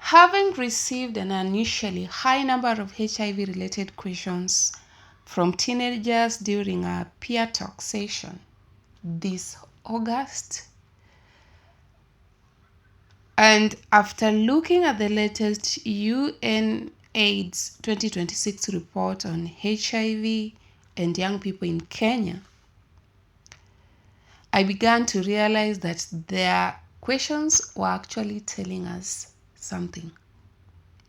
Having received an unusually high number of HIV-related questions from teenagers during a peer talk session this August, and after looking at the latest UNAIDS 2026 report on HIV and young people in Kenya, I began to realize that their questions were actually telling us something.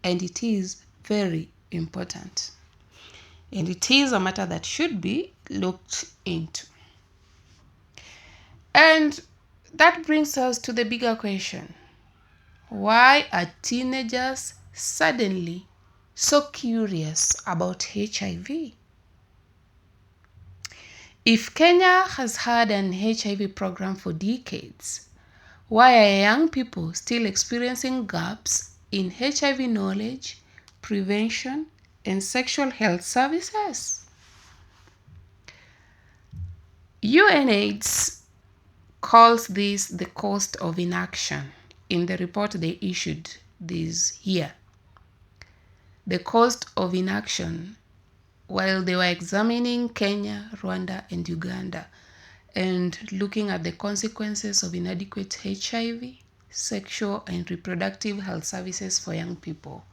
And it is very important. And it is a matter that should be looked into. And that brings us to the bigger question. Why are teenagers suddenly so curious about HIV? If Kenya has had an HIV program for decades, why are young people still experiencing gaps in HIV knowledge, prevention, and sexual health services? UNAIDS calls this the cost of inaction in the report they issued this year. The cost of inaction while they were examining Kenya, Rwanda, and Uganda and looking at the consequences of inadequate HIV, sexual and reproductive health services for young people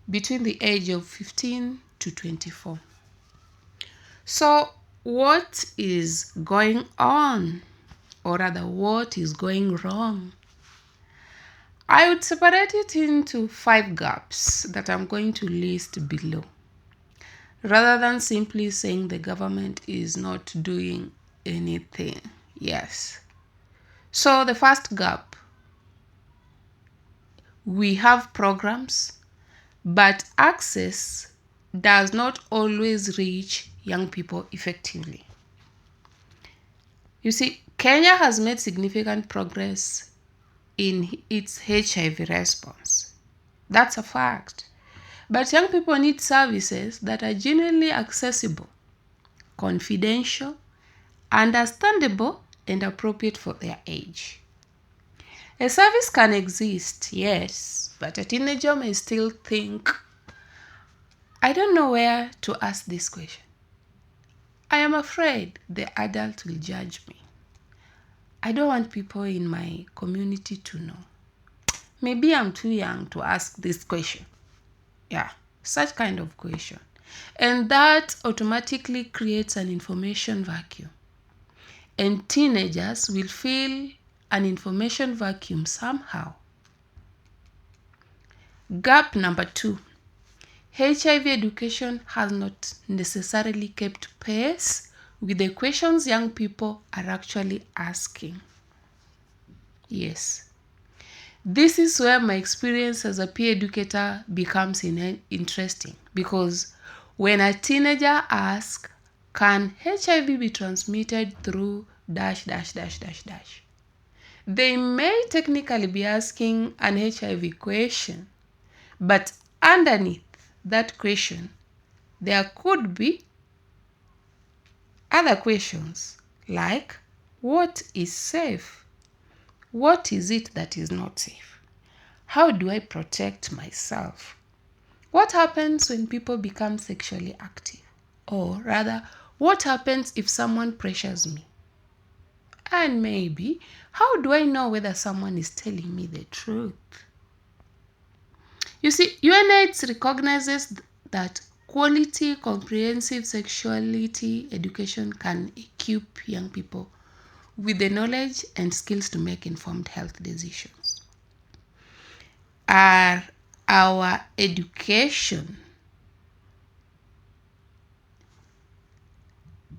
between the age of 15 to 24. So what is going on, or rather what is going wrong? I would separate it into 5 gaps that I'm going to list below, rather than simply saying the government is not doing anything. Yes. So the first gap, we have programs, but access does not always reach young people effectively. You see, Kenya has made significant progress in its HIV response. That's a fact. But young people need services that are genuinely accessible, confidential, understandable, and appropriate for their age. A service can exist, yes, but a teenager may still think, I don't know where to ask this question. I am afraid the adult will judge me. I don't want people in my community to know. Maybe I'm too young to ask this question. Yeah, such kind of question. And that automatically creates an information vacuum. And teenagers will feel an information vacuum somehow. Gap number 2. HIV education has not necessarily kept pace with the questions young people are actually asking. Yes. This is where my experience as a peer educator becomes interesting, because when a teenager asks, can HIV be transmitted through ... They may technically be asking an HIV question, but underneath that question, there could be other questions like, what is safe? What is it that is not safe? How do I protect myself? What happens when people become sexually active? Or rather, what happens if someone pressures me? And maybe, how do I know whether someone is telling me the truth? You see, UNAIDS recognizes that quality, comprehensive sexuality education can equip young people with the knowledge and skills to make informed health decisions. Are our education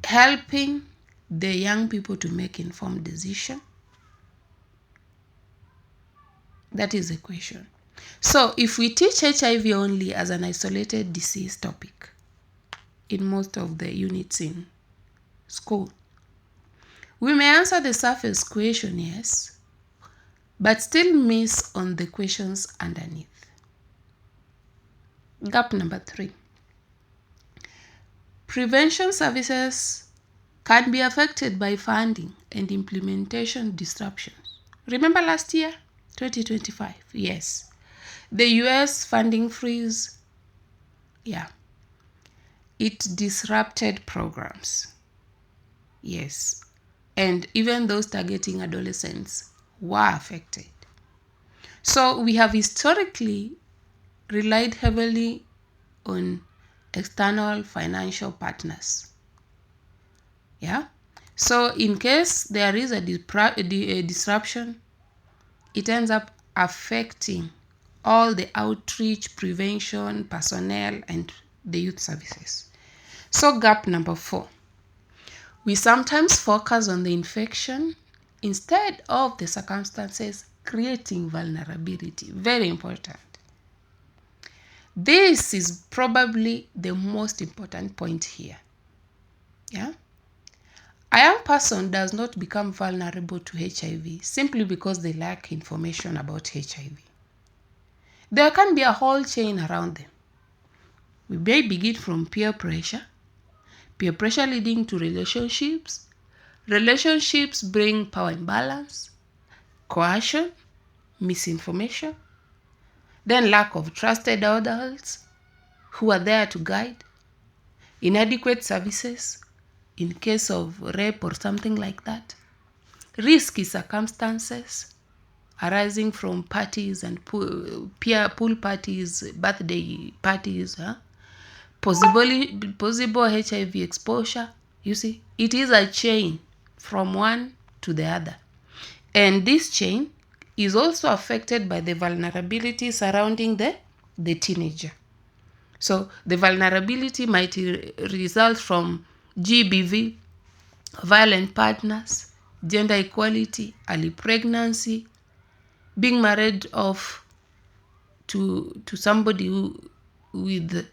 helping the young people to make informed decisions? That is the question. So if we teach HIV only as an isolated disease topic in most of the units in school, we may answer the surface question, yes, but still miss on the questions underneath. Gap number 3. Prevention services can be affected by funding and implementation disruptions. Remember last year, 2025? Yes. The US funding freeze, it disrupted programs. Yes. And even those targeting adolescents were affected. So we have historically relied heavily on external financial partners. So in case there is a disruption, it ends up affecting all the outreach, prevention, personnel, and the youth services. So gap number 4. We sometimes focus on the infection instead of the circumstances creating vulnerability. Very important. This is probably the most important point here. A young person does not become vulnerable to HIV simply because they lack information about HIV. There can be a whole chain around them. We may begin from peer pressure leading to relationships. Relationships bring power imbalance, coercion, misinformation, then lack of trusted adults who are there to guide, inadequate services in case of rape or something like that, risky circumstances arising from parties and pool parties, birthday parties, possible HIV exposure. You see, it is a chain from one to the other. And this chain is also affected by the vulnerability surrounding the teenager. So the vulnerability might result from GBV, violent partners, gender equality, early pregnancy, being married off to somebody with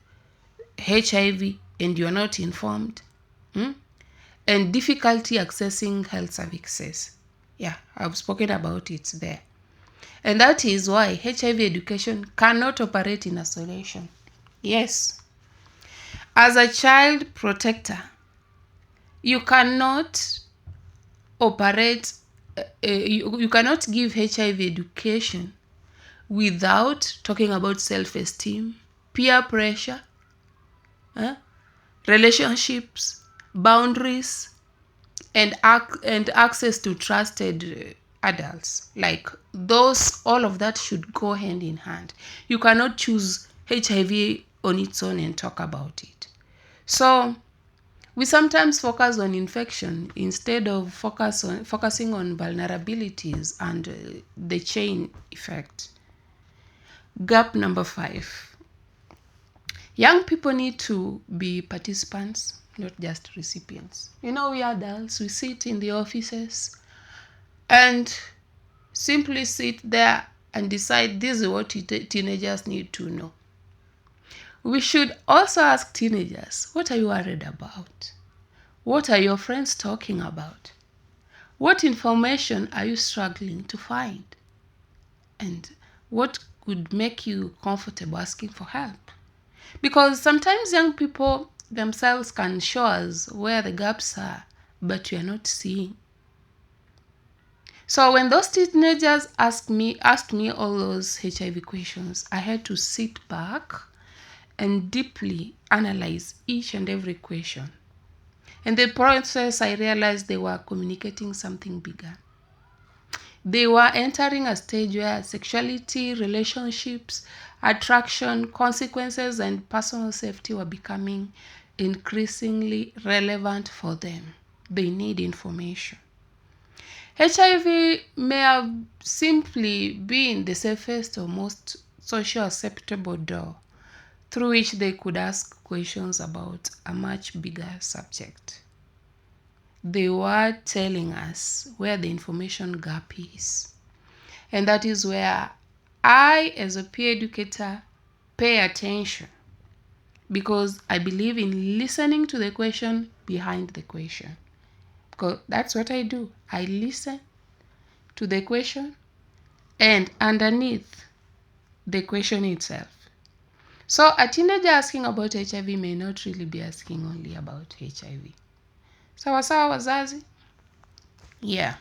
HIV and you're not informed, and difficulty accessing health services. I've spoken about it there. And that is why HIV education cannot operate in isolation. Yes. As a child protector, you cannot operate, you cannot give HIV education without talking about self-esteem, peer pressure, relationships, boundaries, and access to trusted adults. Like those, all of that should go hand in hand. You cannot choose HIV on its own and talk about it. So we sometimes focus on infection instead of focusing on vulnerabilities and the chain effect. Gap number 5. Young people need to be participants, not just recipients. We adults, we sit in the offices and simply sit there and decide this is what teenagers need to know. We should also ask teenagers, what are you worried about? What are your friends talking about? What information are you struggling to find? And what could make you comfortable asking for help? Because sometimes young people themselves can show us where the gaps are, but we are not seeing. So when those teenagers asked me all those HIV questions, I had to sit back and deeply analyze each and every question. In the process, I realized they were communicating something bigger. They were entering a stage where sexuality, relationships, attraction, consequences, and personal safety were becoming increasingly relevant for them. They need information. HIV may have simply been the safest or most socially acceptable door through which they could ask questions about a much bigger subject. They were telling us where the information gap is. And that is where I, as a peer educator, pay attention, because I believe in listening to the question behind the question. Because that's what I do. I listen to the question and underneath the question itself. So a teenager asking about HIV may not really be asking only about HIV. Sawa sawa wazazi? Yeah.